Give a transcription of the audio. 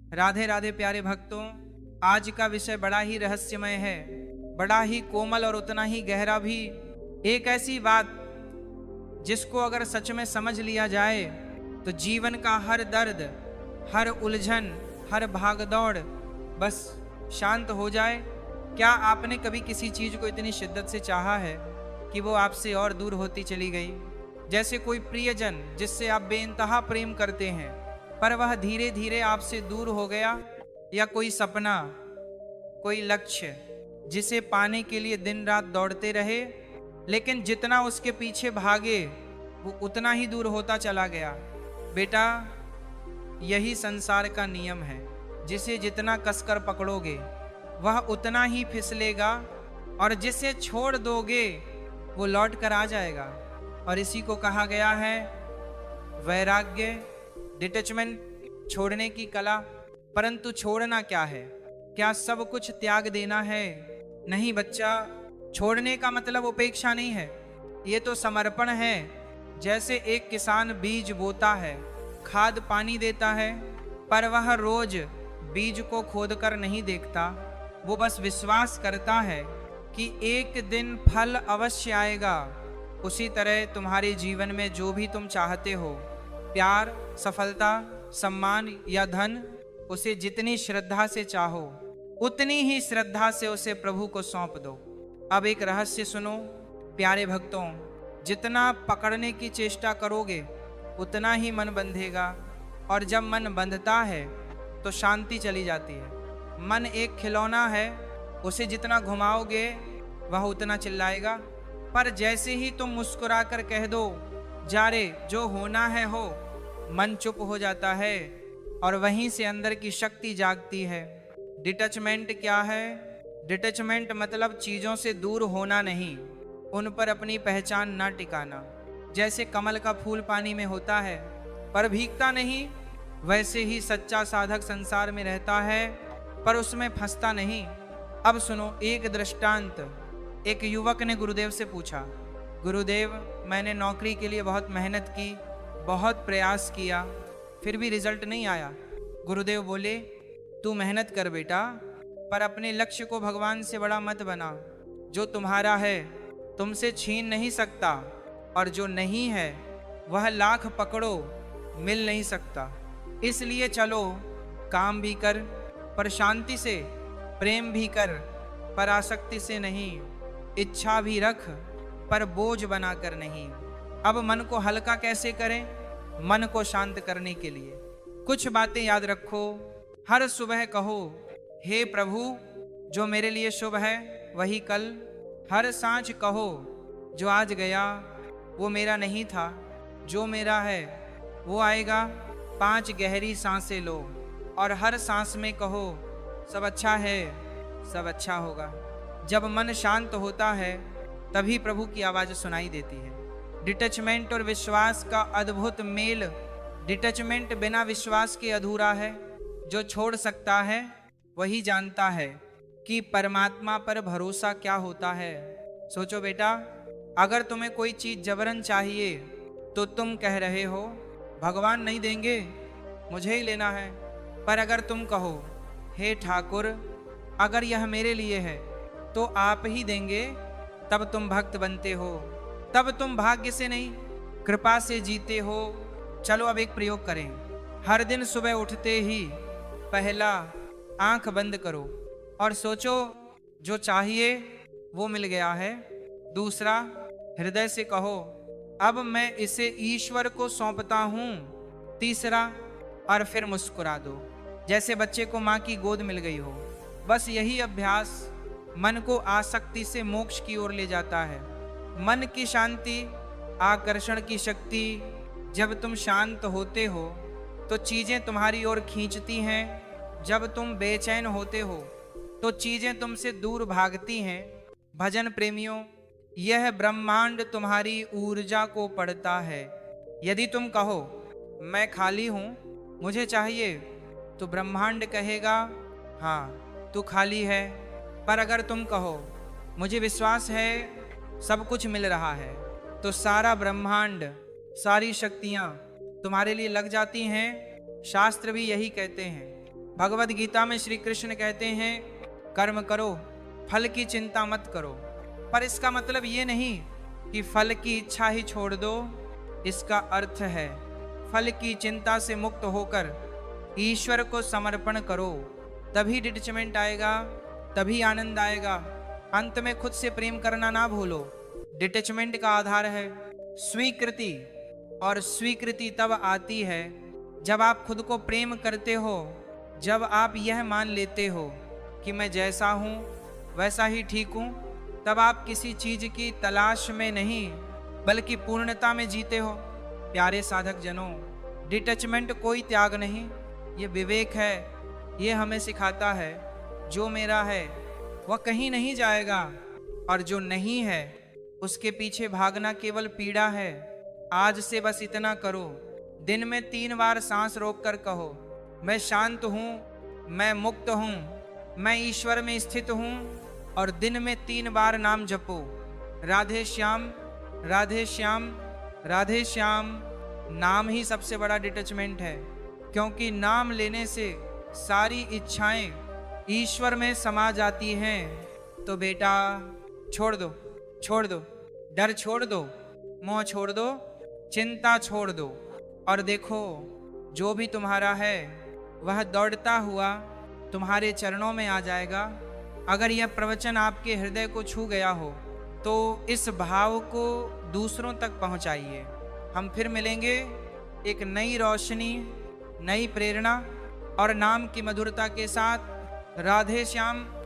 राधे राधे प्यारे भक्तों, आज का विषय बड़ा ही रहस्यमय है, बड़ा ही कोमल और उतना ही गहरा भी। एक ऐसी बात जिसको अगर सच में समझ लिया जाए तो जीवन का हर दर्द, हर उलझन, हर भागदौड़ बस शांत हो जाए। क्या आपने कभी किसी चीज को इतनी शिद्दत से चाहा है कि वो आपसे और दूर होती चली गई? जैसे कोई प्रियजन जिससे आप बेइंतहा प्रेम करते हैं पर वह धीरे धीरे आपसे दूर हो गया, या कोई सपना, कोई लक्ष्य जिसे पाने के लिए दिन रात दौड़ते रहे, लेकिन जितना उसके पीछे भागे वो उतना ही दूर होता चला गया। बेटा, यही संसार का नियम है। जिसे जितना कसकर पकड़ोगे वह उतना ही फिसलेगा, और जिसे छोड़ दोगे वो लौट कर आ जाएगा। और इसी को कहा गया है वैराग्य, डिटैचमेंट, छोड़ने की कला। परंतु छोड़ना क्या है? क्या सब कुछ त्याग देना है? नहीं बच्चा, छोड़ने का मतलब उपेक्षा नहीं है, ये तो समर्पण है। जैसे एक किसान बीज बोता है, खाद पानी देता है, पर वह रोज बीज को खोदकर नहीं देखता, वो बस विश्वास करता है कि एक दिन फल अवश्य आएगा। उसी तरह तुम्हारे जीवन में जो भी तुम चाहते हो, प्यार, सफलता, सम्मान या धन, उसे जितनी श्रद्धा से चाहो उतनी ही श्रद्धा से उसे प्रभु को सौंप दो। अब एक रहस्य सुनो प्यारे भक्तों, जितना पकड़ने की चेष्टा करोगे उतना ही मन बंधेगा, और जब मन बंधता है तो शांति चली जाती है। मन एक खिलौना है, उसे जितना घुमाओगे वह उतना चिल्लाएगा, पर जैसे ही तुम मुस्कुरा कर कह दो जा रे जो होना है हो, मन चुप हो जाता है और वहीं से अंदर की शक्ति जागती है। डिटैचमेंट क्या है? डिटैचमेंट मतलब चीज़ों से दूर होना नहीं, उन पर अपनी पहचान ना टिकाना। जैसे कमल का फूल पानी में होता है पर भीगता नहीं, वैसे ही सच्चा साधक संसार में रहता है पर उसमें फंसता नहीं। अब सुनो एक दृष्टांत। एक युवक ने गुरुदेव से पूछा, गुरुदेव मैंने नौकरी के लिए बहुत मेहनत की, बहुत प्रयास किया, फिर भी रिजल्ट नहीं आया। गुरुदेव बोले, तू मेहनत कर बेटा, पर अपने लक्ष्य को भगवान से बड़ा मत बना। जो तुम्हारा है तुमसे छीन नहीं सकता, और जो नहीं है वह लाख पकड़ो मिल नहीं सकता। इसलिए चलो काम भी कर पर शांति से, प्रेम भी कर पर आसक्ति से नहीं, इच्छा भी रख पर बोझ बनाकर नहीं। अब मन को हल्का कैसे करें? मन को शांत करने के लिए कुछ बातें याद रखो। हर सुबह कहो, हे प्रभु जो मेरे लिए शुभ है वही कल। हर सांझ कहो, जो आज गया वो मेरा नहीं था, जो मेरा है वो आएगा। 5 गहरी सांसें लो और हर सांस में कहो, सब अच्छा है, सब अच्छा होगा। जब मन शांत होता है तभी प्रभु की आवाज़ सुनाई देती है। डिटैचमेंट और विश्वास का अद्भुत मेल। डिटैचमेंट बिना विश्वास के अधूरा है। जो छोड़ सकता है वही जानता है कि परमात्मा पर भरोसा क्या होता है। सोचो बेटा, अगर तुम्हें कोई चीज़ जबरन चाहिए तो तुम कह रहे हो भगवान नहीं देंगे, मुझे ही लेना है। पर अगर तुम कहो, हे ठाकुर अगर यह मेरे लिए है तो आप ही देंगे, तब तुम भक्त बनते हो, तब तुम भाग्य से नहीं कृपा से जीते हो। चलो अब एक प्रयोग करें। हर दिन सुबह उठते ही पहला आंख बंद करो और सोचो जो चाहिए वो मिल गया है। दूसरा, हृदय से कहो अब मैं इसे ईश्वर को सौंपता हूँ। तीसरा, और फिर मुस्कुरा दो जैसे बच्चे को माँ की गोद मिल गई हो। बस यही अभ्यास मन को आसक्ति से मोक्ष की ओर ले जाता है। मन की शांति, आकर्षण की शक्ति। जब तुम शांत होते हो तो चीज़ें तुम्हारी ओर खींचती हैं। जब तुम बेचैन होते हो तो चीज़ें तुमसे दूर भागती हैं। भजन प्रेमियों, यह ब्रह्मांड तुम्हारी ऊर्जा को पढ़ता है। यदि तुम कहो मैं खाली हूँ, मुझे चाहिए, तो ब्रह्मांड कहेगा हाँ तू खाली है। पर अगर तुम कहो मुझे विश्वास है सब कुछ मिल रहा है, तो सारा ब्रह्मांड, सारी शक्तियाँ तुम्हारे लिए लग जाती हैं। शास्त्र भी यही कहते हैं, भगवद गीता में श्री कृष्ण कहते हैं कर्म करो, फल की चिंता मत करो। पर इसका मतलब ये नहीं कि फल की इच्छा ही छोड़ दो। इसका अर्थ है फल की चिंता से मुक्त होकर ईश्वर को समर्पण करो, तभी डिटैचमेंट आएगा, तभी आनंद आएगा। अंत में खुद से प्रेम करना ना भूलो। डिटैचमेंट का आधार है स्वीकृति, और स्वीकृति तब आती है जब आप खुद को प्रेम करते हो, जब आप यह मान लेते हो कि मैं जैसा हूँ वैसा ही ठीक हूँ। तब आप किसी चीज की तलाश में नहीं बल्कि पूर्णता में जीते हो। प्यारे साधक जनों, डिटैचमेंट कोई त्याग नहीं, ये विवेक है। ये हमें सिखाता है जो मेरा है वह कहीं नहीं जाएगा, और जो नहीं है उसके पीछे भागना केवल पीड़ा है। आज से बस इतना करो, दिन में 3 बार सांस रोककर कहो, मैं शांत हूँ, मैं मुक्त हूँ, मैं ईश्वर में स्थित हूँ। और दिन में 3 बार नाम जपो, राधे श्याम राधे श्याम राधे श्याम। नाम ही सबसे बड़ा डिटैचमेंट है, क्योंकि नाम लेने से सारी इच्छाएं ईश्वर में समा जाती हैं। तो बेटा छोड़ दो, छोड़ दो, डर छोड़ दो, मोह छोड़ दो, चिंता छोड़ दो, और देखो जो भी तुम्हारा है वह दौड़ता हुआ तुम्हारे चरणों में आ जाएगा। अगर यह प्रवचन आपके हृदय को छू गया हो तो इस भाव को दूसरों तक पहुंचाइए। हम फिर मिलेंगे एक नई रोशनी, नई प्रेरणा और नाम की मधुरता के साथ। राधे श्याम